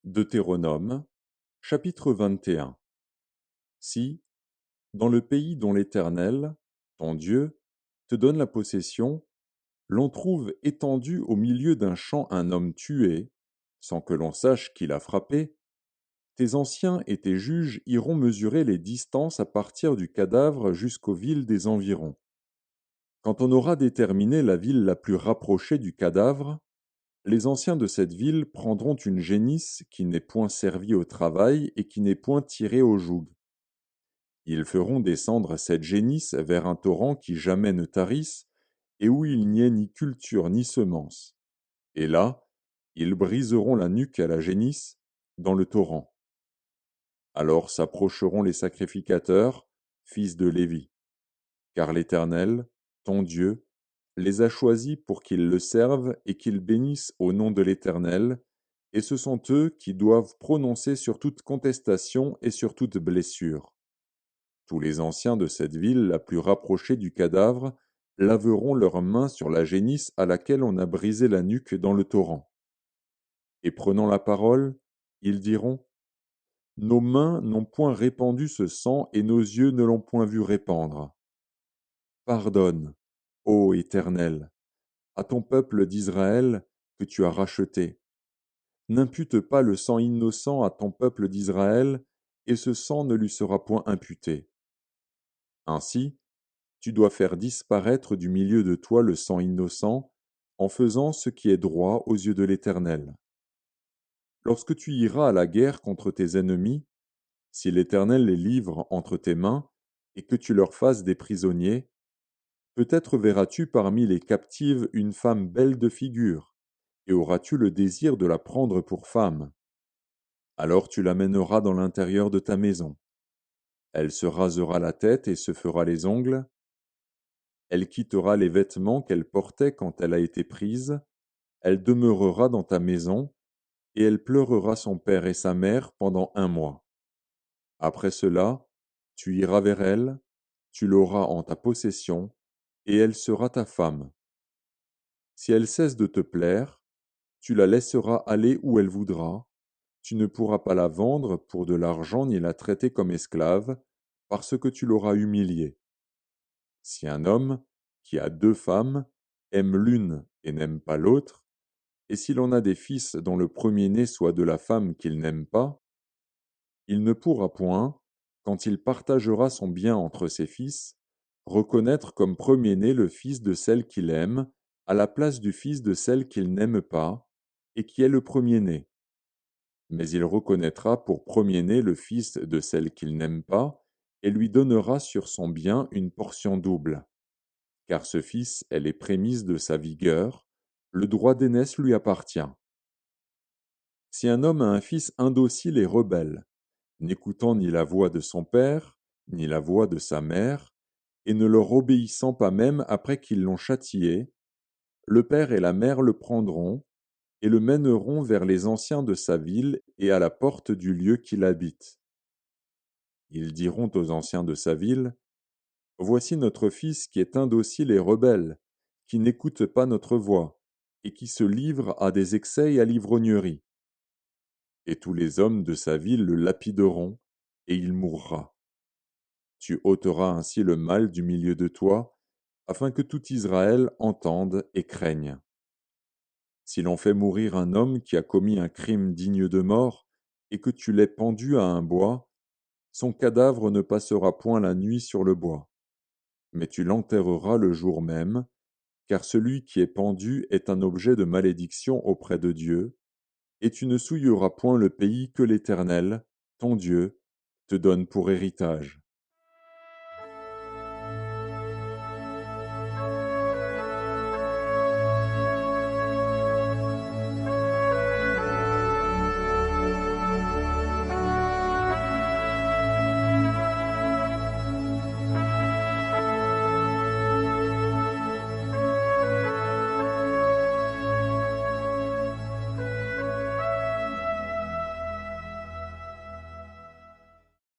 Deutéronome, chapitre 21. Si, dans le pays dont l'Éternel, ton Dieu, te donne la possession, l'on trouve étendu au milieu d'un champ un homme tué, sans que l'on sache qui l'a frappé, tes anciens et tes juges iront mesurer les distances à partir du cadavre jusqu'aux villes des environs. Quand on aura déterminé la ville la plus rapprochée du cadavre, les anciens de cette ville prendront une génisse qui n'est point servie au travail et qui n'est point tirée au joug. Ils feront descendre cette génisse vers un torrent qui jamais ne tarisse, et où il n'y ait ni culture ni semence. Et là, ils briseront la nuque à la génisse dans le torrent. Alors s'approcheront les sacrificateurs, fils de Lévi, car l'Éternel, ton Dieu, les a choisis pour qu'ils le servent et qu'ils bénissent au nom de l'Éternel, et ce sont eux qui doivent prononcer sur toute contestation et sur toute blessure. Tous les anciens de cette ville la plus rapprochée du cadavre laveront leurs mains sur la génisse à laquelle on a brisé la nuque dans le torrent. Et prenant la parole, ils diront: Nos mains n'ont point répandu ce sang et nos yeux ne l'ont point vu répandre. Pardonne, ô Éternel, à ton peuple d'Israël que tu as racheté. N'impute pas le sang innocent à ton peuple d'Israël, et ce sang ne lui sera point imputé. Ainsi, tu dois faire disparaître du milieu de toi le sang innocent, en faisant ce qui est droit aux yeux de l'Éternel. Lorsque tu iras à la guerre contre tes ennemis, si l'Éternel les livre entre tes mains, et que tu leur fasses des prisonniers, peut-être verras-tu parmi les captives une femme belle de figure, et auras-tu le désir de la prendre pour femme. Alors tu l'amèneras dans l'intérieur de ta maison. Elle se rasera la tête et se fera les ongles. Elle quittera les vêtements qu'elle portait quand elle a été prise. Elle demeurera dans ta maison, et elle pleurera son père et sa mère pendant 1 mois. Après cela, tu iras vers elle, tu l'auras en ta possession, et elle sera ta femme. Si elle cesse de te plaire, tu la laisseras aller où elle voudra. Tu ne pourras pas la vendre pour de l'argent ni la traiter comme esclave, parce que tu l'auras humiliée. Si un homme, qui a 2 femmes, aime l'une et n'aime pas l'autre, et s'il en a des fils dont le premier-né soit de la femme qu'il n'aime pas, il ne pourra point, quand il partagera son bien entre ses fils, reconnaître comme premier-né le fils de celle qu'il aime, à la place du fils de celle qu'il n'aime pas, et qui est le premier-né. Mais il reconnaîtra pour premier-né le fils de celle qu'il n'aime pas, et lui donnera sur son bien une portion double. Car ce fils est les prémices de sa vigueur, le droit d'aînesse lui appartient. Si un homme a un fils indocile et rebelle, n'écoutant ni la voix de son père, ni la voix de sa mère, et ne leur obéissant pas même après qu'ils l'ont châtié, le père et la mère le prendront, et le mèneront vers les anciens de sa ville et à la porte du lieu qu'il habite. Ils diront aux anciens de sa ville: Voici notre fils qui est indocile et rebelle, qui n'écoute pas notre voix, et qui se livre à des excès et à l'ivrognerie. Et tous les hommes de sa ville le lapideront, et il mourra. Tu ôteras ainsi le mal du milieu de toi, afin que tout Israël entende et craigne. Si l'on fait mourir un homme qui a commis un crime digne de mort, et que tu l'aies pendu à un bois, son cadavre ne passera point la nuit sur le bois, mais tu l'enterreras le jour même, car celui qui est pendu est un objet de malédiction auprès de Dieu, et tu ne souilleras point le pays que l'Éternel, ton Dieu, te donne pour héritage.